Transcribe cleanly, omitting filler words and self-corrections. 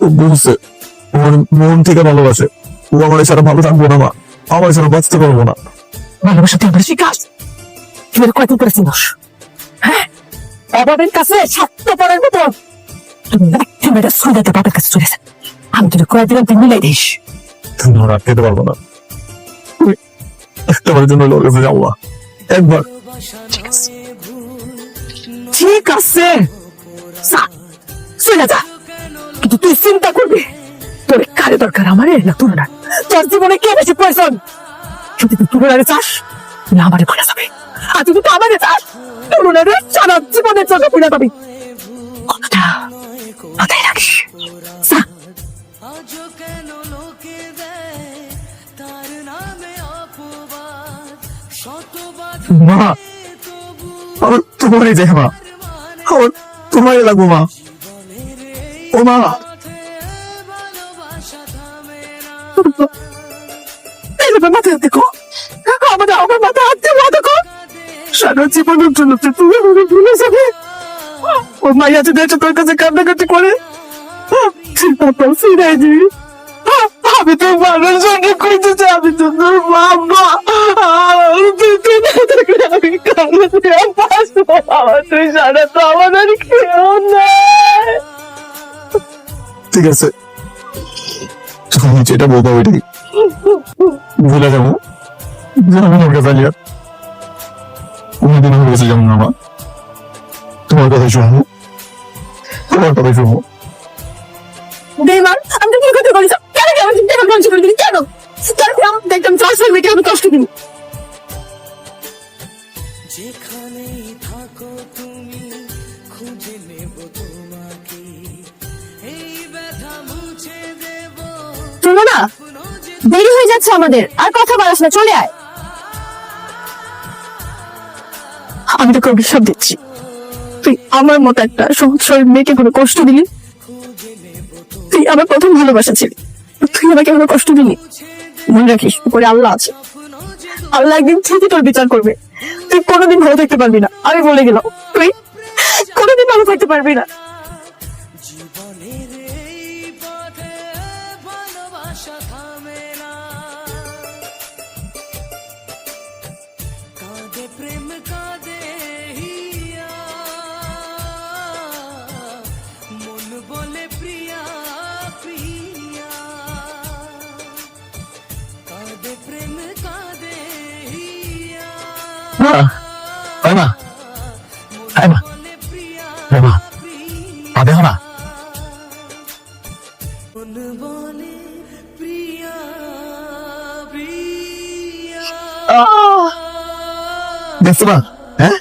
ও বলছে ওর মন থেকে ভালোবাসে। ও আমার ছাড়া ভালো থাকবো না মা, আমার ছাড়া বাঁচতে পারবো না। ভালোবাসা তুই আমার শিকার, তুই এর কয়দিন করে চিনস? হ্যাঁ, অভাবের কাছে স্বার্থ পরের মতো তুমি একটা মেয়েটা সুইদাতে বাপের কাছে চলেছে। আমি তোর কয়েকদিন তুই মিলাই দিস। তুমি আমার আটকাতে পারবো না। তুমি একটাবারের জন্য লোকের কাছে যাও মা, একবার। ঠিক আছে যা, চলে যা, কিন্তু তুই চিন্তা করবি তোর কারে দরকার, আমারে না তোর না। তোর জীবনে কে বেশি প্রয়োজন? যদি তুই তুলনারে চাস না আমারে ভুলে যাবে, আর যদি তুই আমারে চাস তুলনারে সারা জীবনের জন্য ভুলে যাবি। কথাটা মাথায় রাখিস। যা। মা আমার তোমারই দেখ মা, আমার তোমারই লাগবো মা। ও মা, মাথায় হাত দেখো, আমার মাথায় হাত দিয়ে দেখো, সারা জীবনের জন্য তুমি আমাকে ভুলে যাবে। ওর মাইয়া যদি একটা তোর কাছে কান্নাকাটি করে তারপর ফিরাই দিবি। আমি তো মানুষ জন্য করতেছি, আমি তো তোর বাবা। তুই না থাকলে আমি কান্না দিয়ে বাঁচবো। আমার তুই সারা তো আমার আর কেউ নাই। ঠিক আছে, তুমি যেটা বলবো ওইটাই ভুলে যাবো। যাবো ওর কাছে আর কোনোদিন ওর কাছে যাবো না মা। তোমার কথা শুনবো, তোমার কথা শুনবো। বেমান, আমি তো কি কথা বলিস? কেন কেন কেন মানুষ করে দিলি? কেন তারপর আমি দেখতাম ট্রান্সফার মেয়েকে আমি কষ্ট দিই। যেখানেই থাকো তুমি খুঁজে নেব তোমাকে, এই ব্যথা মুছে দেব। শোনো না, দেরি হয়ে যাচ্ছে আমাদের, আর কথা বলাস না, চলে আয়। আমি তোকে অভিশাপ দিচ্ছি, তুই আমার মতো একটা সহজ সরল মেয়েকে কোনো কষ্ট দিলি। তুই আমার প্রথম ভালোবাসা ছিলি, তুই আমাকে কোনো কষ্ট দিলি। মনে রাখিস উপরে আল্লাহ আছে, আল্লাহ একদিন ঠিকই তোর বিচার করবে। তুই কোনোদিন ভালো থাকতে পারবি না, আমি বলে গেলাম। তুই কোনোদিন ভালো থাকতে পারবি না। জীবনের এই পথে ভালোবাসা থামে না, কাঁদে প্রেম কাঁদে হিয়া, মন বলে প্রিয়া প্রিয়া, কাঁদে প্রেম কাঁদে হিয়া, মা, আয় মা, আয় মা, বলে প্রিয়া আয় মা, পা দেখো না। মন বলে প্রিয়া প্রিয়া। দেখছো মা, হ্যাঁ